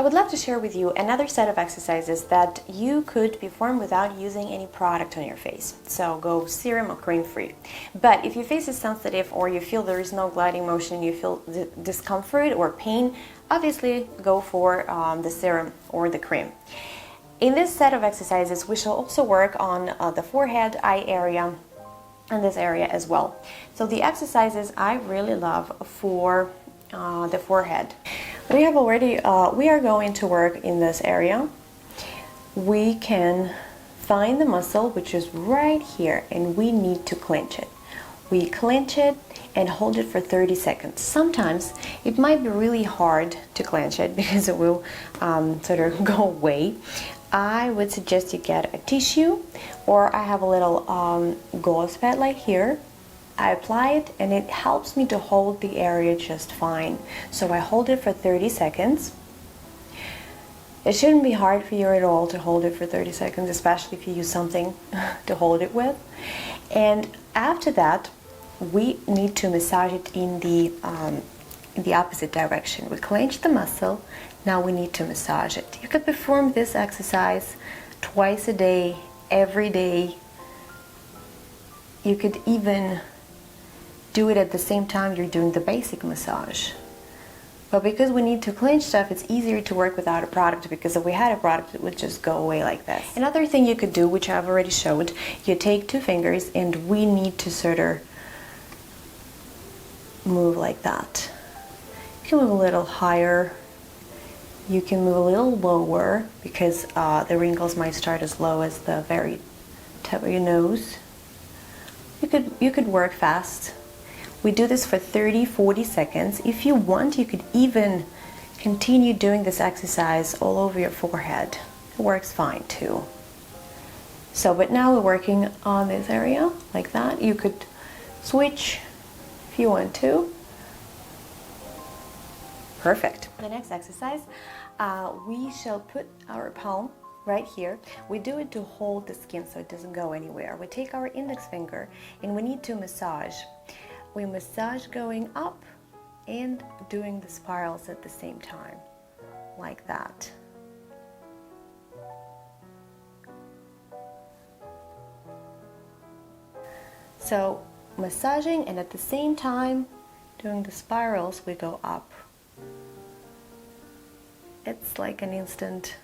I would love to share with you another set of exercises that you could perform without using any product on your face. So go serum or cream free. But if your face is sensitive or you feel there is no gliding motion, you feel discomfort or pain, obviously go for the serum or the cream. In this set of exercises, we shall also work on the forehead, eye area, and this area as well. So the exercises I really love for the forehead. We are going to work in this area. We can find the muscle, which is right here, and we need to clench it. We clench it and hold it for 30 seconds. Sometimes it might be really hard to clench it because it will sort of go away. I would suggest you get a tissue, or I have a little gauze pad like here. I apply it and it helps me to hold the area just fine. So I hold it for 30 seconds. It shouldn't be hard for you at all to hold it for 30 seconds, especially if you use something to hold it with. And after that, we need to massage it in the opposite direction. We clench the muscle, now we need to massage it. You could perform this exercise twice a day, every day. You could even do it at the same time you're doing the basic massage. But because we need to clench stuff, it's easier to work without a product, because if we had a product, it would just go away like this. Another thing you could do, which I've already showed, you take two fingers and we need to sort of move like that. You can move a little higher, you can move a little lower, because the wrinkles might start as low as the very tip of your nose. You could work fast. We do this for 30-40 seconds. If you want, you could even continue doing this exercise all over your forehead. It works fine too. So, but now we're working on this area like that. You could switch if you want to. Perfect. The next exercise, we shall put our palm right here. We do it to hold the skin so it doesn't go anywhere. We take our index finger and we need to massage. We massage going up and doing the spirals at the same time, like that. So massaging and at the same time doing the spirals, we go up. It's like an instant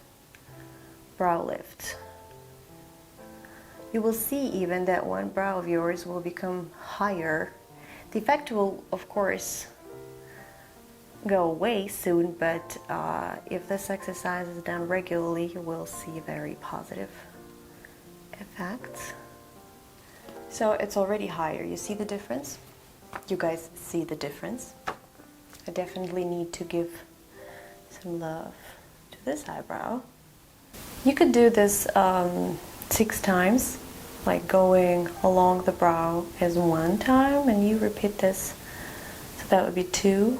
brow lift. You will see even that one brow of yours will become higher. The effect will, of course, go away soon, but if this exercise is done regularly, you will see very positive effects. So it's already higher. You see the difference? You guys see the difference? I definitely need to give some love to this eyebrow. You could do this 6 times. Like going along the brow as 1 time, and you repeat this, so that would be 2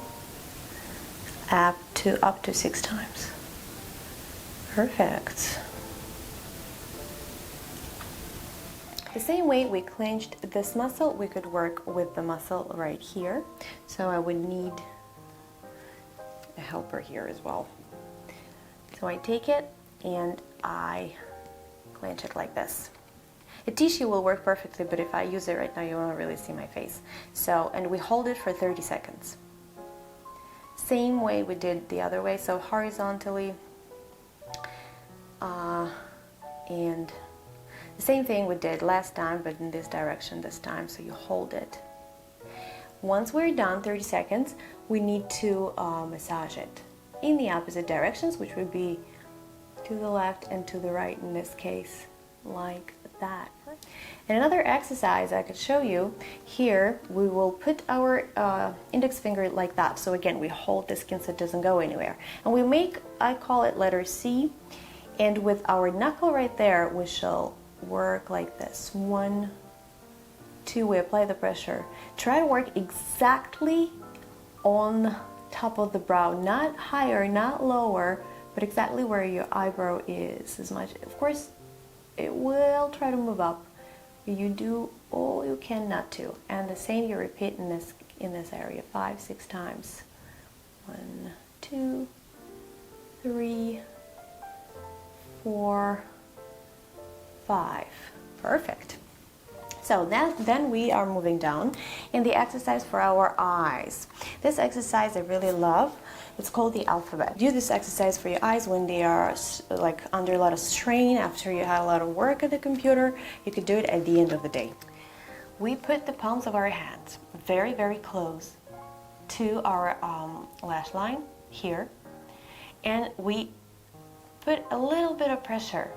up to 6 times. Perfect. The same way we clenched this muscle, we could work with the muscle right here. So I would need a helper here as well. So I take it and I clench it like this. The tissue will work perfectly, but if I use it right now, you won't really see my face. So, and we hold it for 30 seconds. Same way we did the other way, so horizontally, and the same thing we did last time, but in this direction this time, so you hold it. Once we're done, 30 seconds, we need to massage it in the opposite directions, which would be to the left and to the right in this case, like that. And another exercise I could show you here, we will put our index finger like that. So again, we hold the skin so it doesn't go anywhere. And we make, I call it letter C, and with our knuckle right there, we shall work like this. 1, 2, we apply the pressure. Try to work exactly on top of the brow, not higher, not lower, but exactly where your eyebrow is. As much, of course, it will try to move up. You do all you can not to, and the same you repeat in this, area 5-6 times. 1, 2, 3, 4, 5. Perfect. So then we are moving down in the exercise for our eyes. This exercise I really love. It's called the alphabet. Do this exercise for your eyes when they are like under a lot of strain after you had a lot of work at the computer. You could do it at the end of the day. We put the palms of our hands very, very close to our lash line here, and we put a little bit of pressure.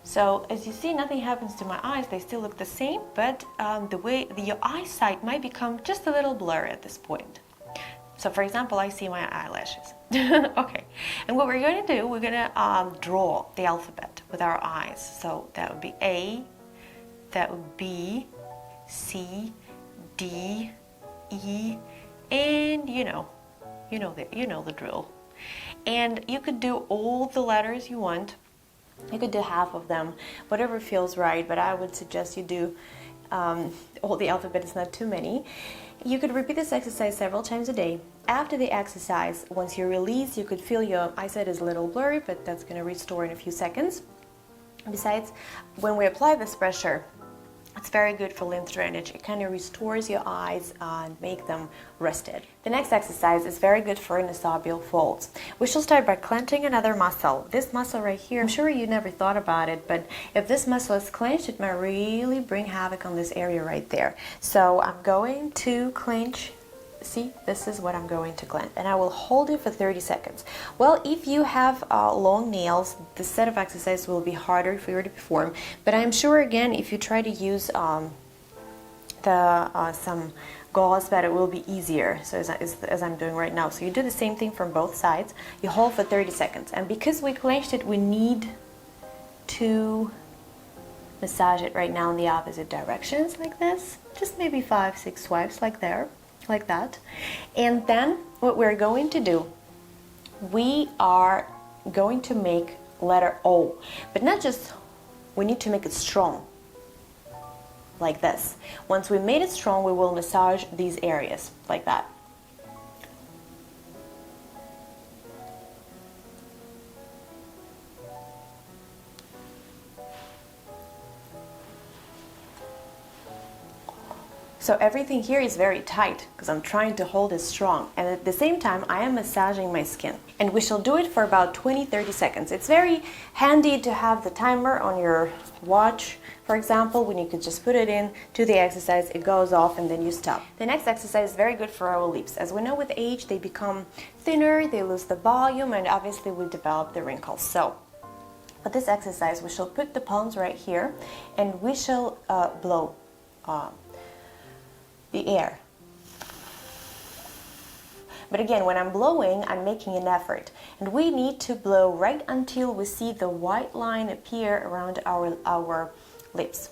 So as you see, nothing happens to my eyes. They still look the same, but your eyesight might become just a little blurry at this point. So for example, I see my eyelashes. Okay, and what we're going to do, we're going to draw the alphabet with our eyes. So that would be A, that would be C, D, E, and you know the drill. And you could do all the letters you want. You could do half of them, whatever feels right, but I would suggest you do all the alphabet. It's not too many. You could repeat this exercise several times a day. After the exercise, once you release, you could feel your eyesight is a little blurry, but that's going to restore in a few seconds. Besides, when we apply this pressure, it's very good for lymph drainage. It kind of restores your eyes and make them rested. The next exercise is very good for nasolabial folds. We shall start by clenching another muscle. This muscle right here, I'm sure you never thought about it, but if this muscle is clenched, it might really bring havoc on this area right there. So I'm going to clench. See, this is what I'm going to clench, and I will hold it for 30 seconds. Well, if you have long nails, this set of exercises will be harder for you to perform, but I'm sure again if you try to use some gauze, that it will be easier, so as I'm doing right now. So you do the same thing from both sides. You hold for 30 seconds, and because we clenched it, we need to massage it right now in the opposite directions like this, just maybe 5-6 swipes like that. And then what we're going to do, we are going to make letter O, but not just, we need to make it strong like this. Once we made it strong, we will massage these areas like that. So everything here is very tight because I'm trying to hold it strong, and at the same time I am massaging my skin. And we shall do it for about 20-30 seconds. It's very handy to have the timer on your watch, for example, when you could just put it in to the exercise, it goes off and then you stop. The next exercise is very good for our lips. As we know, with age they become thinner, they lose the volume, and obviously we develop the wrinkles. So for this exercise we shall put the palms right here, and we shall blow the air. But again, when I'm blowing, I'm making an effort, and we need to blow right until we see the white line appear around our lips.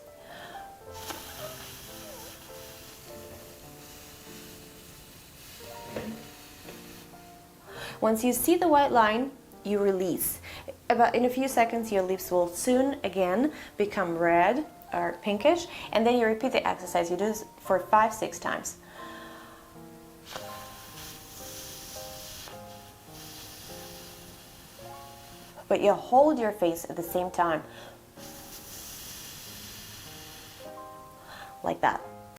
Once you see the white line, you release. About in a few seconds, your lips will soon again become red or pinkish, and then you repeat the exercise. You do this for 5-6 times. But you hold your face at the same time, like that.